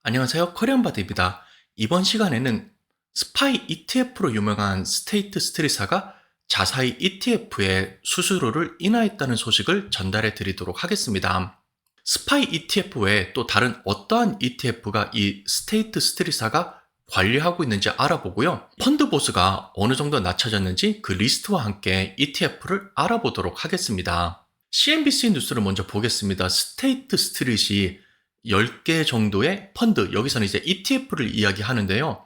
안녕하세요. 코리안바디입니다. 이번 시간에는 스파이 ETF로 유명한 스테이트 스트리트사가 자사이 ETF에 수수료를 인하했다는 소식을 전달해 드리도록 하겠습니다. 스파이 ETF 외에 또 다른 어떠한 ETF가 이 스테이트 스트리트사가 관리하고 있는지 알아보고요. 펀드 보수가 어느 정도 낮춰졌는지 그 리스트와 함께 ETF를 알아보도록 하겠습니다. CNBC 뉴스를 먼저 보겠습니다. 스테이트 스트릿이 10개 정도의 펀드, 여기서는 이제 ETF를 이야기하는데요.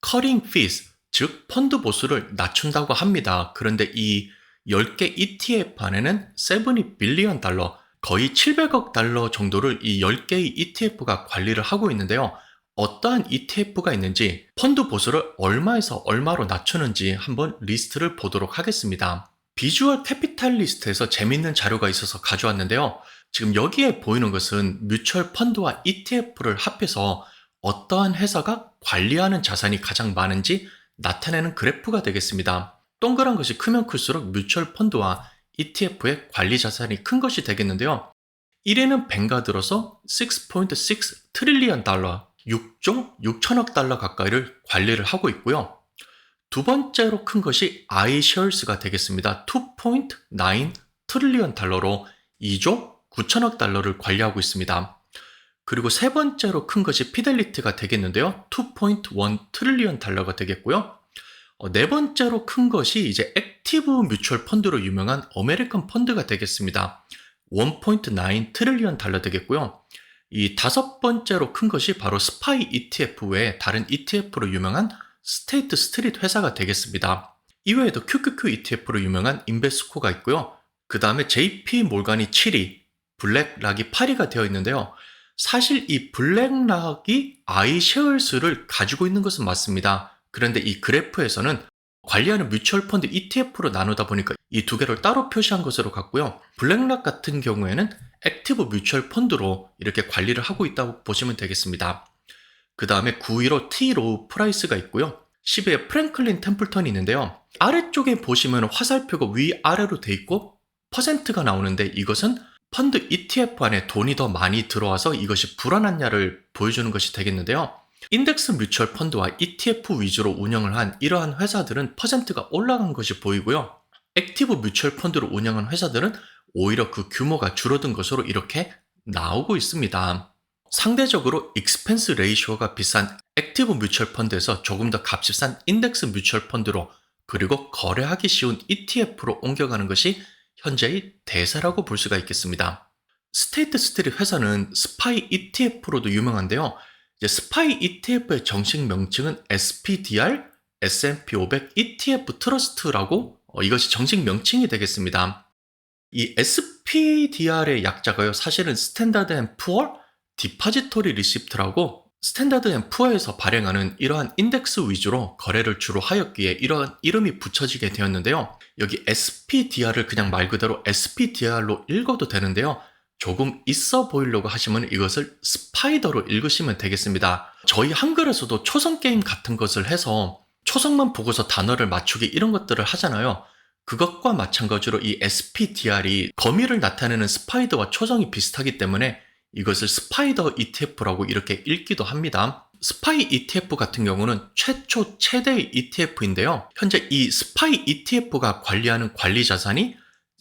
커링 fees, 즉 펀드 보수를 낮춘다고 합니다. 그런데 이 10개 ETF 안에는 70 빌리언 달러, 거의 700억 달러 정도를 이 10개의 ETF가 관리를 하고 있는데요. 어떠한 ETF가 있는지, 펀드 보수를 얼마에서 얼마로 낮추는지 한번 리스트를 보도록 하겠습니다. 비주얼 캐피탈리스트에서 재밌는 자료가 있어서 가져왔는데요. 지금 여기에 보이는 것은 뮤추얼 펀드와 ETF를 합해서 어떠한 회사가 관리하는 자산이 가장 많은지 나타내는 그래프가 되겠습니다. 동그란 것이 크면 클수록 뮤추얼 펀드와 ETF의 관리 자산이 큰 것이 되겠는데요. 1위는 뱅가드로서 6.6 트릴리언 달러, 6조 6천억 달러 가까이를 관리를 하고 있고요. 두 번째로 큰 것이 iShares가 되겠습니다. 2.9 트릴리언 달러로 2조 9천억 달러를 관리하고 있습니다. 그리고 세 번째로 큰 것이 피델리티가 되겠는데요. 2.1 트릴리언 달러가 되겠고요. 네 번째로 큰 것이 이제 액티브 뮤추얼 펀드로 유명한 아메리칸 펀드가 되겠습니다. 1.9 트릴리언 달러 되겠고요. 이 다섯 번째로 큰 것이 바로 스파이 ETF 외에 다른 ETF로 유명한 스테이트 스트리트 회사가 되겠습니다. 이외에도 QQQ ETF로 유명한 인베스코가 있고요. 그 다음에 JP 몰간이 7위, 블랙락이 8위가 되어 있는데요. 사실 이 블랙락이 iShares를 가지고 있는 것은 맞습니다. 그런데 이 그래프에서는 관리하는 뮤추얼 펀드 ETF로 나누다 보니까 이 두 개를 따로 표시한 것으로 같고요. 블랙락 같은 경우에는 액티브 뮤추얼 펀드로 이렇게 관리를 하고 있다고 보시면 되겠습니다. 그 다음에 9위로 T. 로우 프라이스가 있고요. 10위에 프랭클린 템플턴이 있는데요. 아래쪽에 보시면 화살표가 위아래로 돼 있고 퍼센트가 나오는데 이것은 펀드 ETF 안에 돈이 더 많이 들어와서 이것이 불안하냐를 보여주는 것이 되겠는데요. 인덱스 뮤추얼 펀드와 ETF 위주로 운영을 한 이러한 회사들은 퍼센트가 올라간 것이 보이고요. 액티브 뮤추얼 펀드로 운영한 회사들은 오히려 그 규모가 줄어든 것으로 이렇게 나오고 있습니다. 상대적으로 익스펜스 레이쇼가 비싼 액티브 뮤추얼 펀드에서 조금 더 값이 싼 인덱스 뮤추얼 펀드로 그리고 거래하기 쉬운 ETF로 옮겨가는 것이 현재의 대세라고 볼 수가 있겠습니다. 스테이트 스트리트 회사는 스파이 ETF로도 유명한데요. 이제 스파이 ETF의 정식 명칭은 SPDR S&P 500 ETF 트러스트라고 이것이 정식 명칭이 되겠습니다. 이 SPDR의 약자가요. 사실은 스탠다드 앤 푸어 디파지토리 리시프트라고 스탠다드 앤 푸어에서 발행하는 이러한 인덱스 위주로 거래를 주로 하였기에 이러한 이름이 붙여지게 되었는데요. 여기 SPDR을 그냥 말 그대로 SPDR로 읽어도 되는데요. 조금 있어 보이려고 하시면 이것을 스파이더로 읽으시면 되겠습니다. 저희 한글에서도 초성 게임 같은 것을 해서 초성만 보고서 단어를 맞추기 이런 것들을 하잖아요. 그것과 마찬가지로 이 SPDR이 거미를 나타내는 스파이더와 초성이 비슷하기 때문에 이것을 스파이더 ETF라고 이렇게 읽기도 합니다. 스파이 ETF 같은 경우는 최대의 ETF인데요. 현재 이 스파이 ETF가 관리하는 관리 자산이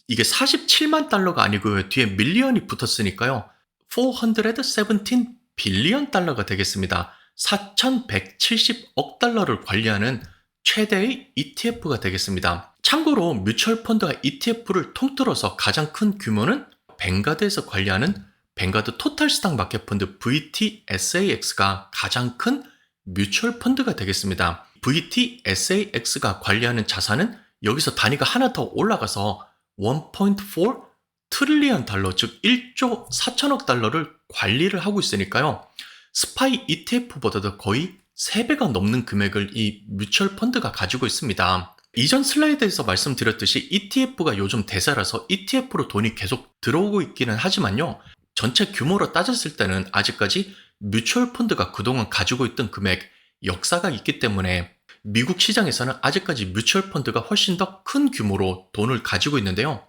이게 47만 달러가 아니고요. 뒤에 밀리언이 붙었으니까요. 417 빌리언 달러가 되겠습니다. 4,170억 달러를 관리하는 최대의 ETF가 되겠습니다. 참고로 뮤추얼 펀드와 ETF를 통틀어서 가장 큰 규모는 뱅가드에서 관리하는 뱅가드 토탈 스탁 마켓 펀드 VTSAX가 가장 큰 뮤추얼 펀드가 되겠습니다. VTSAX가 관리하는 자산은 여기서 단위가 하나 더 올라가서 1.4 트릴리언 달러, 즉 1조 4천억 달러를 관리를 하고 있으니까요. 스파이 ETF보다도 거의 3배가 넘는 금액을 이 뮤추얼 펀드가 가지고 있습니다. 이전 슬라이드에서 말씀드렸듯이 ETF가 요즘 대세라서 ETF로 돈이 계속 들어오고 있기는 하지만요. 전체 규모로 따졌을 때는 아직까지 뮤추얼 펀드가 그동안 가지고 있던 금액, 역사가 있기 때문에 미국 시장에서는 아직까지 뮤추얼 펀드가 훨씬 더 큰 규모로 돈을 가지고 있는데요.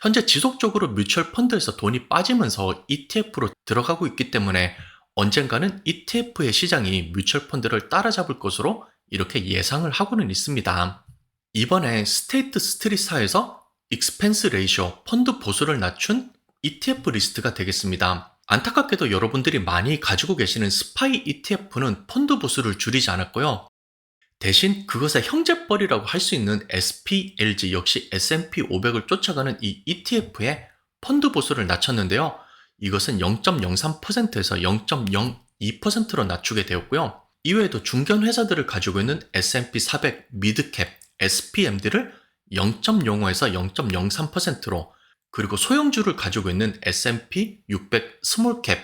현재 지속적으로 뮤추얼 펀드에서 돈이 빠지면서 ETF로 들어가고 있기 때문에 언젠가는 ETF의 시장이 뮤추얼 펀드를 따라잡을 것으로 이렇게 예상을 하고는 있습니다. 이번에 스테이트 스트릿사에서 익스펜스 레이쇼 펀드 보수를 낮춘 ETF 리스트가 되겠습니다. 안타깝게도 여러분들이 많이 가지고 계시는 스파이 ETF는 펀드 보수를 줄이지 않았고요. 대신 그것의 형제뻘이라고 할 수 있는 SPLG 역시 S&P 500을 쫓아가는 이 ETF의 펀드 보수를 낮췄는데요. 이것은 0.03%에서 0.02%로 낮추게 되었고요. 이외에도 중견 회사들을 가지고 있는 S&P 400 미드캡 SPMD를 0.05에서 0.03%로, 그리고 소형주를 가지고 있는 S&P 600 스몰캡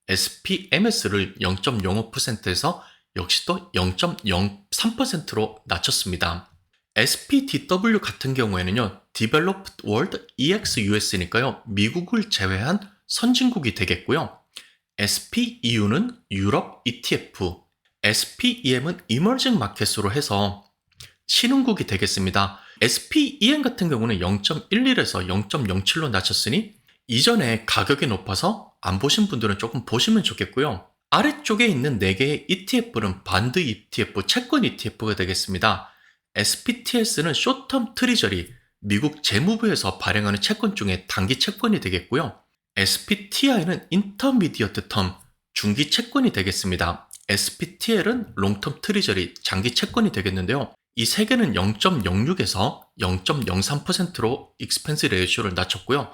SPMS를 0.05%에서 역시 또 0.03%로 낮췄습니다. SPDW 같은 경우에는요, Developed World EX-US니까요, 미국을 제외한 선진국이 되겠고요. SPEU는 유럽 ETF, SPEM은 Emerging Markets로 해서 신흥국이 되겠습니다. SPEM 같은 경우는 0.11에서 0.07로 낮췄으니 이전에 가격이 높아서 안 보신 분들은 조금 보시면 좋겠고요. 아래쪽에 있는 4개의 ETF는 반드 ETF, 채권 ETF가 되겠습니다. SPTS는 숏텀 트리저리, 미국 재무부에서 발행하는 채권 중에 단기 채권이 되겠고요. SPTI는 인터미디어트 텀, 중기 채권이 되겠습니다. SPTL은 롱텀 트리저리, 장기 채권이 되겠는데요. 이 세 개는 0.06에서 0.03%로 익스펜스 레이쇼를 낮췄고요.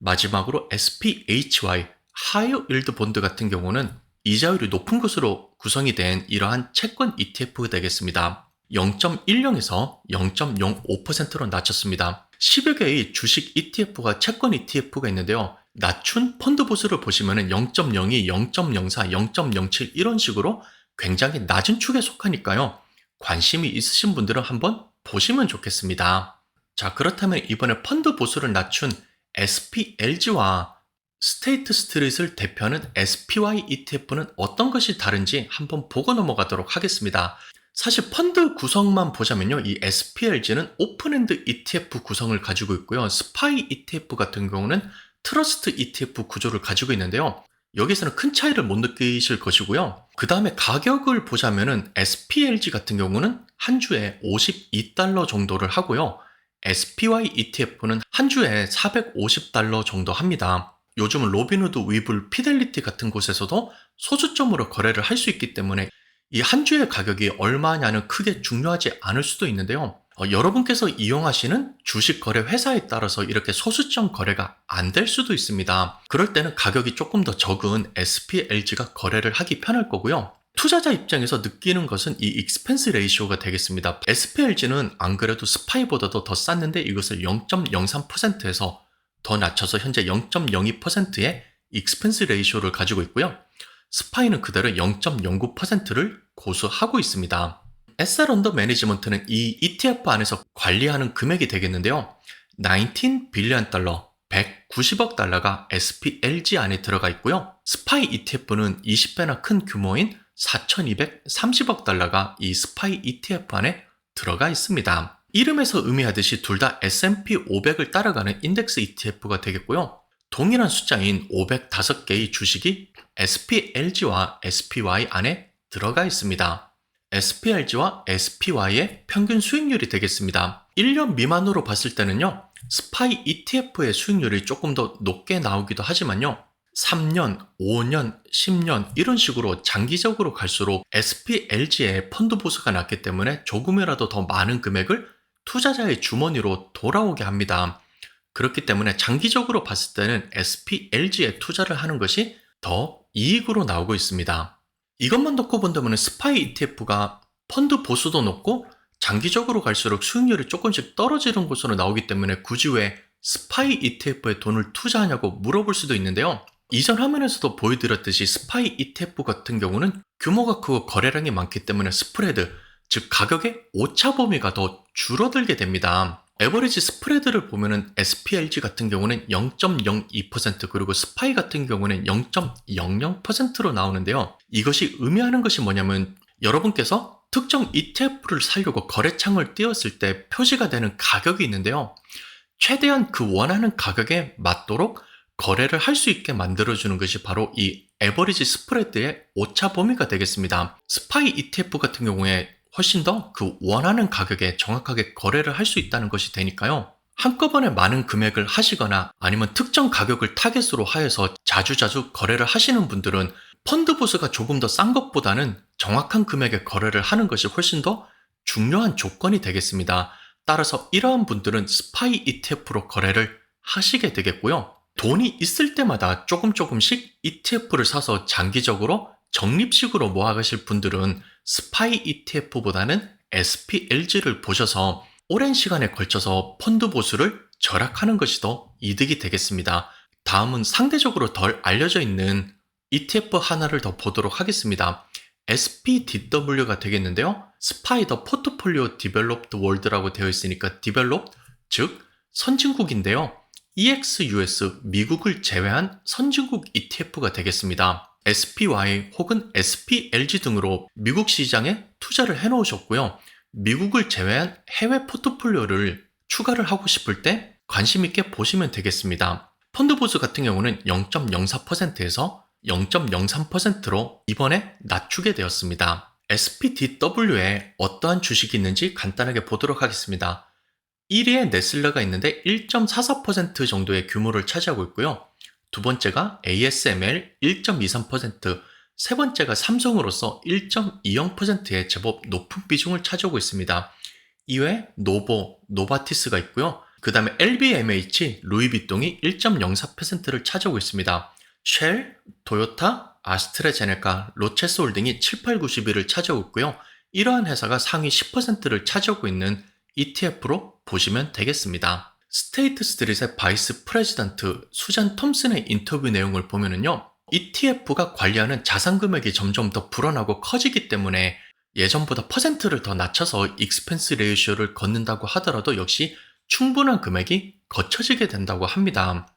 마지막으로 SPHY, 하이어 일드 본드 같은 경우는 이자율이 높은 것으로 구성이 된 이러한 채권 ETF가 되겠습니다. 0.10에서 0.05%로 낮췄습니다. 10여 개의 주식 ETF가 채권 ETF가 있는데요. 낮춘 펀드 보수를 보시면 0.02, 0.04, 0.07 이런 식으로 굉장히 낮은 축에 속하니까요. 관심이 있으신 분들은 한번 보시면 좋겠습니다. 자, 그렇다면 이번에 펀드 보수를 낮춘 SPLG와 스테이트 스트릿을 대표하는 SPY ETF는 어떤 것이 다른지 한번 보고 넘어가도록 하겠습니다. 사실 펀드 구성만 보자면요, 이 SPLG는 오픈엔드 ETF 구성을 가지고 있고요. 스파이 ETF 같은 경우는 트러스트 ETF 구조를 가지고 있는데요. 여기서는 큰 차이를 못 느끼실 것이고요. 그 다음에 가격을 보자면은 SPLG 같은 경우는 한 주에 $52 정도를 하고요. SPY ETF는 한 주에 $450 정도 합니다. 요즘은 로빈후드, 위블, 피델리티 같은 곳에서도 소수점으로 거래를 할 수 있기 때문에 이 한 주의 가격이 얼마냐는 크게 중요하지 않을 수도 있는데요. 여러분께서 이용하시는 주식 거래 회사에 따라서 이렇게 소수점 거래가 안 될 수도 있습니다. 그럴 때는 가격이 조금 더 적은 SPLG가 거래를 하기 편할 거고요. 투자자 입장에서 느끼는 것은 이 익스펜스 레이쇼가 되겠습니다. SPLG는 안 그래도 스파이보다도 더 쌌는데 이것을 0.03%에서 더 낮춰서 현재 0.02%의 익스펜스 레이쇼를 가지고 있고요. 스파이는 그대로 0.09%를 고수하고 있습니다. SR 언더 매니지먼트는 이 ETF 안에서 관리하는 금액이 되겠는데요. 19 빌리언 달러, 190억 달러가 SPLG 안에 들어가 있고요. 스파이 ETF는 20배나 큰 규모인 4,230억 달러가 이 스파이 ETF 안에 들어가 있습니다. 이름에서 의미하듯이 둘 다 S&P 500을 따라가는 인덱스 ETF가 되겠고요. 동일한 숫자인 505개의 주식이 SPLG와 SPY 안에 들어가 있습니다. SPLG와 SPY의 평균 수익률이 되겠습니다. 1년 미만으로 봤을 때는요, 스파이 ETF의 수익률이 조금 더 높게 나오기도 하지만요, 3년, 5년, 10년 이런 식으로 장기적으로 갈수록 SPLG의 펀드 보수가 낮기 때문에 조금이라도 더 많은 금액을 투자자의 주머니로 돌아오게 합니다. 그렇기 때문에 장기적으로 봤을 때는 SPLG에 투자를 하는 것이 더 이익으로 나오고 있습니다. 이것만 놓고 본다면 스파이 ETF가 펀드 보수도 높고 장기적으로 갈수록 수익률이 조금씩 떨어지는 것으로 나오기 때문에 굳이 왜 스파이 ETF에 돈을 투자하냐고 물어볼 수도 있는데요. 이전 화면에서도 보여드렸듯이 스파이 ETF 같은 경우는 규모가 크고 거래량이 많기 때문에 스프레드, 즉 가격의 오차 범위가 더 줄어들게 됩니다. 에버리지 스프레드를 보면은 SPLG 같은 경우는 0.02% 그리고 스파이 같은 경우는 0.00%로 나오는데요. 이것이 의미하는 것이 뭐냐면 여러분께서 특정 ETF를 사려고 거래창을 띄웠을 때 표시가 되는 가격이 있는데요. 최대한 그 원하는 가격에 맞도록 거래를 할 수 있게 만들어주는 것이 바로 이 에버리지 스프레드의 오차 범위가 되겠습니다. 스파이 ETF 같은 경우에 훨씬 더 그 원하는 가격에 정확하게 거래를 할 수 있다는 것이 되니까요. 한꺼번에 많은 금액을 하시거나 아니면 특정 가격을 타겟으로 하여서 자주자주 거래를 하시는 분들은 펀드 보수가 조금 더 싼 것보다는 정확한 금액에 거래를 하는 것이 훨씬 더 중요한 조건이 되겠습니다. 따라서 이러한 분들은 스파이 ETF로 거래를 하시게 되겠고요. 돈이 있을 때마다 조금씩 ETF를 사서 장기적으로 적립식으로 모아가실 분들은 스파이 ETF보다는 SPLG를 보셔서 오랜 시간에 걸쳐서 펀드 보수를 절약하는 것이 더 이득이 되겠습니다. 다음은 상대적으로 덜 알려져 있는 ETF 하나를 더 보도록 하겠습니다. SPDW가 되겠는데요. 스파이더 포트폴리오 디벨롭드 월드라고 되어 있으니까 디벨롭, 즉 선진국인데요. EXUS, 미국을 제외한 선진국 ETF가 되겠습니다. SPY 혹은 SPLG 등으로 미국 시장에 투자를 해놓으셨고요. 미국을 제외한 해외 포트폴리오를 추가를 하고 싶을 때 관심 있게 보시면 되겠습니다. 펀드 보수 같은 경우는 0.04%에서 0.03%로 이번에 낮추게 되었습니다. SPDW에 어떠한 주식이 있는지 간단하게 보도록 하겠습니다. 1위에 네슬라가 있는데 1.44% 정도의 규모를 차지하고 있고요. 두 번째가 ASML 1.23%, 세 번째가 삼성으로서 1.20%의 제법 높은 비중을 차지하고 있습니다. 이외에 노보, 노바티스가 있고요. 그 다음에 LVMH, 루이비통이 1.04%를 차지하고 있습니다. 쉘, 토요타, 아스트라제네카, 로체스홀딩이 7, 8, 91을 차지하고 있고요. 이러한 회사가 상위 10%를 차지하고 있는 ETF로 보시면 되겠습니다. 스테이트 스트릿의 바이스 프레지던트 수잔 톰슨의 인터뷰 내용을 보면은요. ETF가 관리하는 자산 금액이 점점 더 불어나고 커지기 때문에 예전보다 퍼센트를 더 낮춰서 익스펜스 레이쇼를 걷는다고 하더라도 역시 충분한 금액이 거쳐지게 된다고 합니다.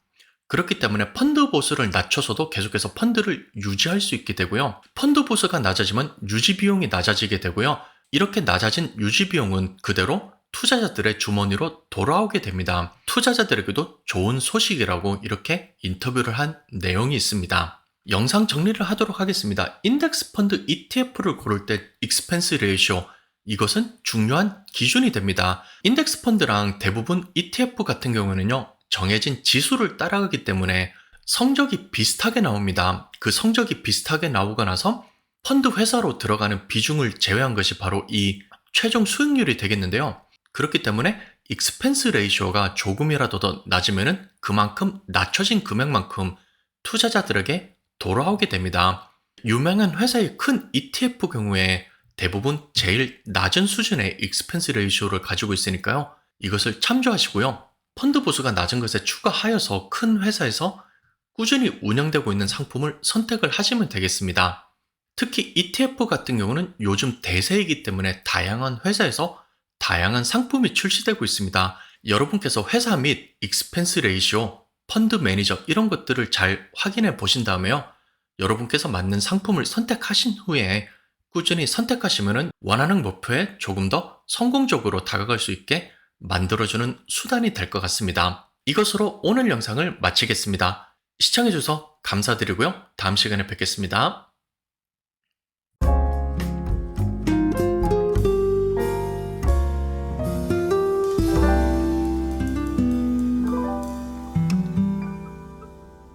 그렇기 때문에 펀드 보수를 낮춰서도 계속해서 펀드를 유지할 수 있게 되고요. 펀드 보수가 낮아지면 유지 비용이 낮아지게 되고요. 이렇게 낮아진 유지 비용은 그대로 투자자들의 주머니로 돌아오게 됩니다. 투자자들에게도 좋은 소식이라고 이렇게 인터뷰를 한 내용이 있습니다. 영상 정리를 하도록 하겠습니다. 인덱스 펀드 ETF를 고를 때 익스펜스 레이쇼, 이것은 중요한 기준이 됩니다. 인덱스 펀드랑 대부분 ETF 같은 경우는요, 정해진 지수를 따라가기 때문에 성적이 비슷하게 나옵니다. 그 성적이 비슷하게 나오고 나서 펀드 회사로 들어가는 비중을 제외한 것이 바로 이 최종 수익률이 되겠는데요. 그렇기 때문에 익스펜스 레이쇼가 조금이라도 더 낮으면 그만큼 낮춰진 금액만큼 투자자들에게 돌아오게 됩니다. 유명한 회사의 큰 ETF 경우에 대부분 제일 낮은 수준의 익스펜스 레이쇼를 가지고 있으니까요. 이것을 참조하시고요. 펀드 보수가 낮은 것에 추가하여서 큰 회사에서 꾸준히 운영되고 있는 상품을 선택을 하시면 되겠습니다. 특히 ETF 같은 경우는 요즘 대세이기 때문에 다양한 회사에서 다양한 상품이 출시되고 있습니다. 여러분께서 회사 및 익스펜스 레이쇼, 펀드 매니저 이런 것들을 잘 확인해 보신 다음에요. 여러분께서 맞는 상품을 선택하신 후에 꾸준히 선택하시면 원하는 목표에 조금 더 성공적으로 다가갈 수 있게 만들어주는 수단이 될 것 같습니다. 이것으로 오늘 영상을 마치겠습니다. 시청해주셔서 감사드리고요. 다음 시간에 뵙겠습니다.